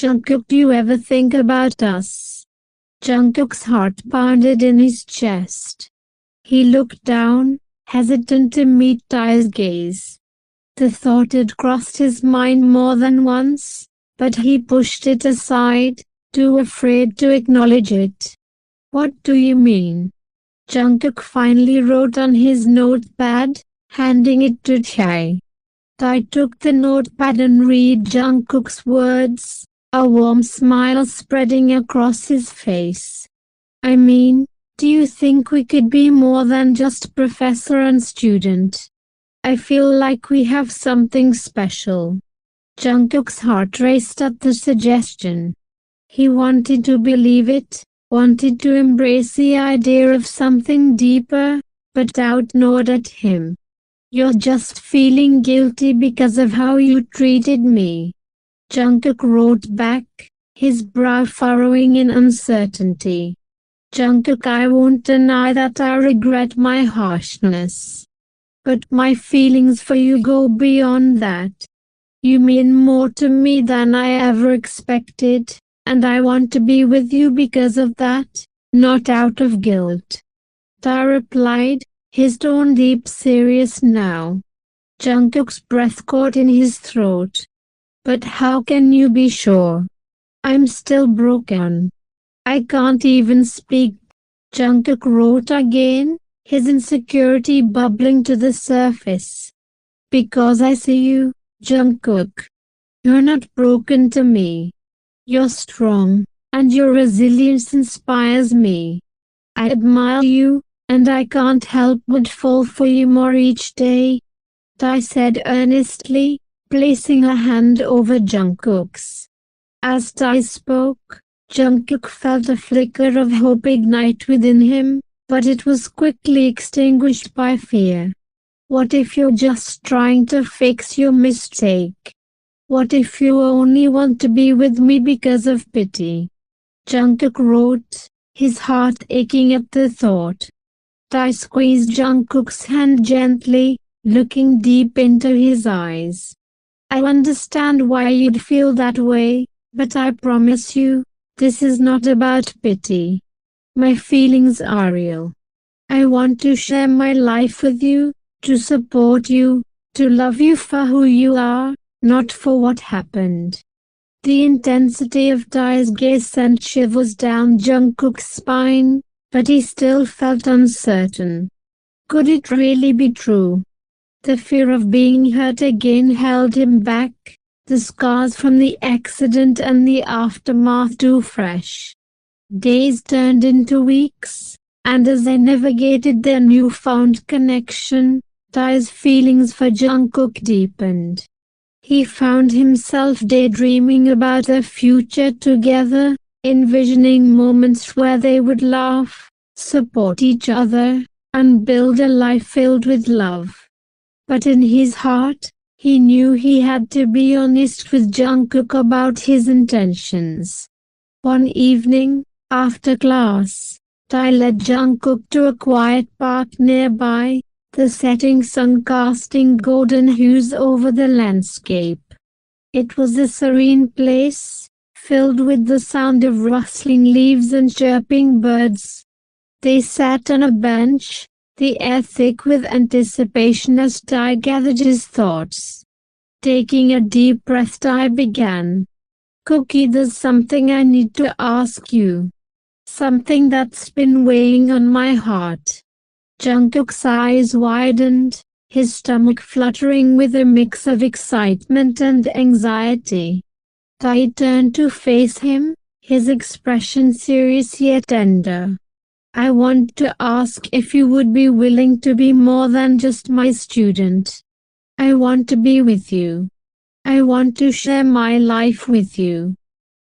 Jungkook, do you ever think about us? Jungkook's heart pounded in his chest. He looked down, hesitant to meet Tae's gaze. The thought had crossed his mind more than once, but he pushed it aside, too afraid to acknowledge it. What do you mean? Jungkook finally wrote on his notepad, handing it to Tae. Tae took the notepad and read Jungkook's words, a warm smile spreading across his face. I mean, do you think we could be more than just professor and student? I feel like we have something special. Jungkook's heart raced at the suggestion. He wanted to believe it, wanted to embrace the idea of something deeper, but doubt gnawed at him. You're just feeling guilty because of how you treated me. Jungkook wrote back, his brow furrowing in uncertainty. Jungkook, I won't deny that I regret my harshness. But my feelings for you go beyond that. You mean more to me than I ever expected, and I want to be with you because of that, not out of guilt. Tae replied, his tone deep serious now. Jungkook's breath caught in his throat. But how can you be sure? I'm still broken. I can't even speak. Jungkook wrote again, his insecurity bubbling to the surface. Because I see you, Jungkook. You're not broken to me. You're strong, and your resilience inspires me. I admire you, and I can't help but fall for you more each day. Tae said earnestly, placing a hand over Jungkook's. As Tae spoke, Jungkook felt a flicker of hope ignite within him, but it was quickly extinguished by fear. What if you're just trying to fix your mistake? What if you only want to be with me because of pity? Jungkook wrote, his heart aching at the thought. Tae squeezed Jungkook's hand gently, looking deep into his eyes. I understand why you'd feel that way, but I promise you, this is not about pity. My feelings are real. I want to share my life with you, to support you, to love you for who you are, not for what happened. The intensity of Tae's gaze sent shivers down Jungkook's spine, but he still felt uncertain. Could it really be true? The fear of being hurt again held him back, the scars from the accident and the aftermath too fresh. Days turned into weeks, and as they navigated their newfound connection, Tae's feelings for Jungkook deepened. He found himself daydreaming about their future together, envisioning moments where they would laugh, support each other, and build a life filled with love. But in his heart, he knew he had to be honest with Jungkook about his intentions. One evening, after class, Tae led Jungkook to a quiet park nearby, the setting sun casting golden hues over the landscape. It was a serene place, filled with the sound of rustling leaves and chirping birds. They sat on a bench, the air thick with anticipation as Tae gathered his thoughts. Taking a deep breath, Tae began. Cookie, there's something I need to ask you. Something that's been weighing on my heart. Jungkook's eyes widened, his stomach fluttering with a mix of excitement and anxiety. Tae turned to face him, his expression serious yet tender. I want to ask if you would be willing to be more than just my student. I want to be with you. I want to share my life with you.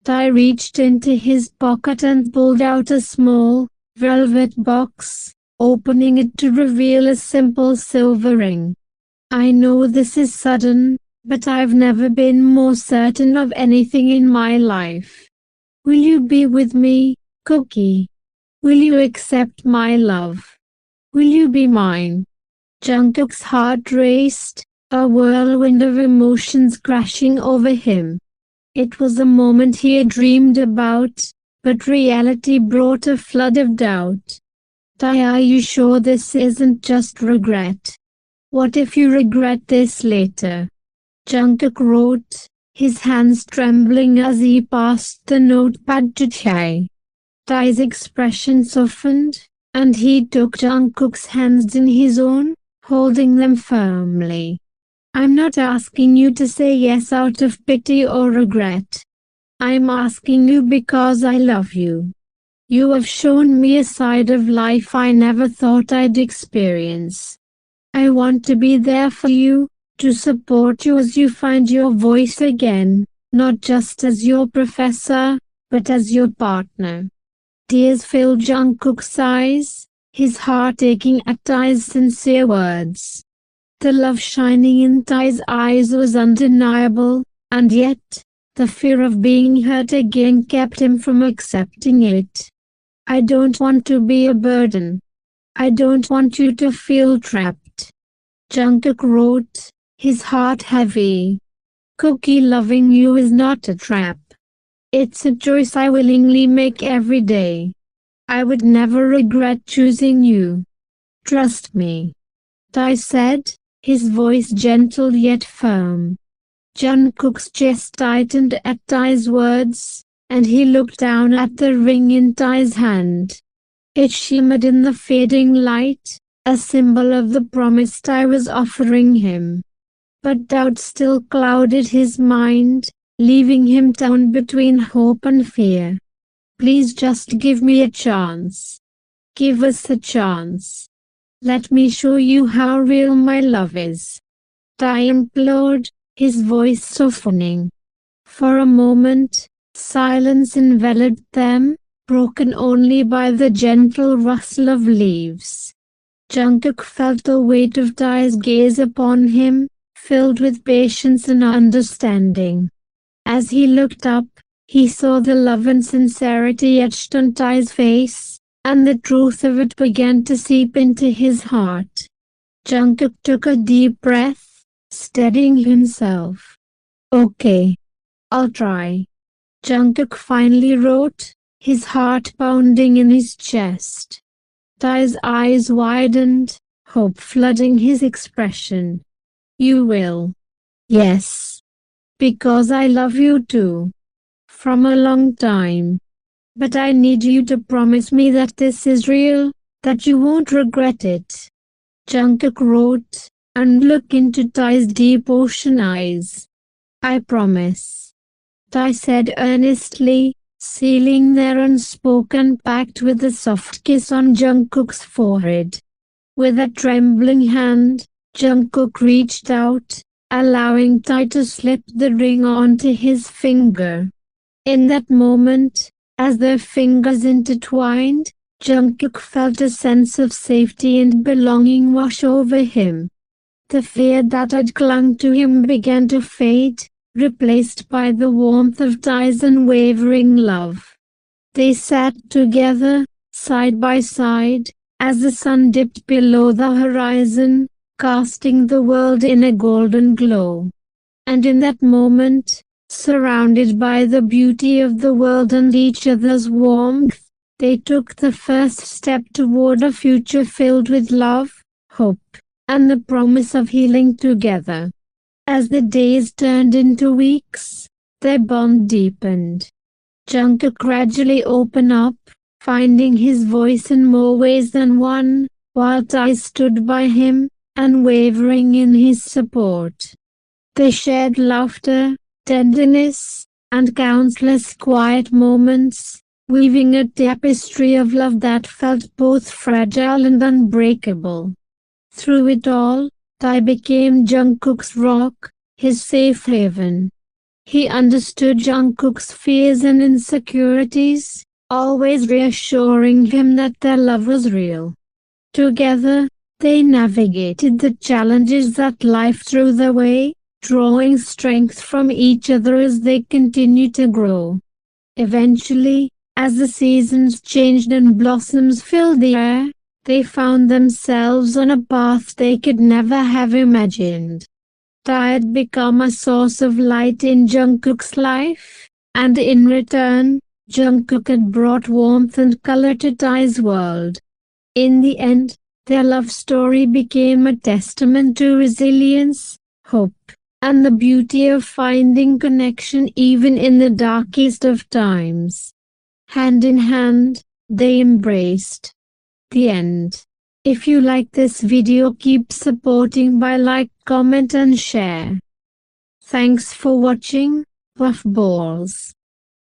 Tae reached into his pocket and pulled out a small, velvet box, opening it to reveal a simple silver ring. I know this is sudden, but I've never been more certain of anything in my life. Will you be with me, Cookie? Will you accept my love? Will you be mine? Jungkook's heart raced, a whirlwind of emotions crashing over him. It was a moment he had dreamed about, but reality brought a flood of doubt. Tae, are you sure this isn't just regret? What if you regret this later? Jungkook wrote, his hands trembling as he passed the notepad to Tae. Tae's expression softened, and he took Jungkook's hands in his own, holding them firmly. I'm not asking you to say yes out of pity or regret. I'm asking you because I love you. You have shown me a side of life I never thought I'd experience. I want to be there for you, to support you as you find your voice again, not just as your professor, but as your partner. Tears filled Jungkook's eyes, his heart aching at Tae's sincere words. The love shining in Tae's eyes was undeniable, and yet, the fear of being hurt again kept him from accepting it. I don't want to be a burden. I don't want you to feel trapped. Jungkook wrote, his heart heavy. Cookie, loving you is not a trap. It's a choice I willingly make every day. I would never regret choosing you. Trust me. Tae said, his voice gentle yet firm. Jungkook's chest tightened at Tae's words, and he looked down at the ring in Tae's hand. It shimmered in the fading light, a symbol of the promise Tae was offering him. But doubt still clouded his mind, leaving him torn between hope and fear. Please just give me a chance. Give us a chance. Let me show you how real my love is. Tae implored, his voice softening. For a moment, silence enveloped them, broken only by the gentle rustle of leaves. Jungkook felt the weight of Tae's gaze upon him, filled with patience and understanding. As he looked up, he saw the love and sincerity etched on Tae's face, and the truth of it began to seep into his heart. Jungkook took a deep breath, steadying himself. Okay. I'll try. Jungkook finally wrote, his heart pounding in his chest. Tae's eyes widened, hope flooding his expression. You will. Yes. Because I love you too. From a long time. But I need you to promise me that this is real, that you won't regret it. Jungkook wrote, and looked into Tae's deep ocean eyes. I promise. Tae said earnestly, sealing their unspoken pact with a soft kiss on Jungkook's forehead. With a trembling hand, Jungkook reached out, allowing Tae to slip the ring onto his finger. In that moment, as their fingers intertwined, Jungkook felt a sense of safety and belonging wash over him. The fear that had clung to him began to fade, replaced by the warmth of Tae's unwavering love. They sat together, side by side, as the sun dipped below the horizon, casting the world in a golden glow. And in that moment, surrounded by the beauty of the world and each other's warmth, they took the first step toward a future filled with love, hope, and the promise of healing together. As the days turned into weeks, their bond deepened. Jungkook gradually opened up, finding his voice in more ways than one, while Tae stood by him, unwavering in his support. They shared laughter, tenderness, and countless quiet moments, weaving a tapestry of love that felt both fragile and unbreakable. Through it all, Tae became Jungkook's rock, his safe haven. He understood Jungkook's fears and insecurities, always reassuring him that their love was real. Together, they navigated the challenges that life threw their way, drawing strength from each other as they continued to grow. Eventually, as the seasons changed and blossoms filled the air, they found themselves on a path they could never have imagined. Tae had become a source of light in Jungkook's life, and in return, Jungkook had brought warmth and color to Tae's world. In the end, their love story became a testament to resilience, hope, and the beauty of finding connection even in the darkest of times. Hand in hand, they embraced. The end. If you like this video, keep supporting by like, comment and share. Thanks for watching, puffballs.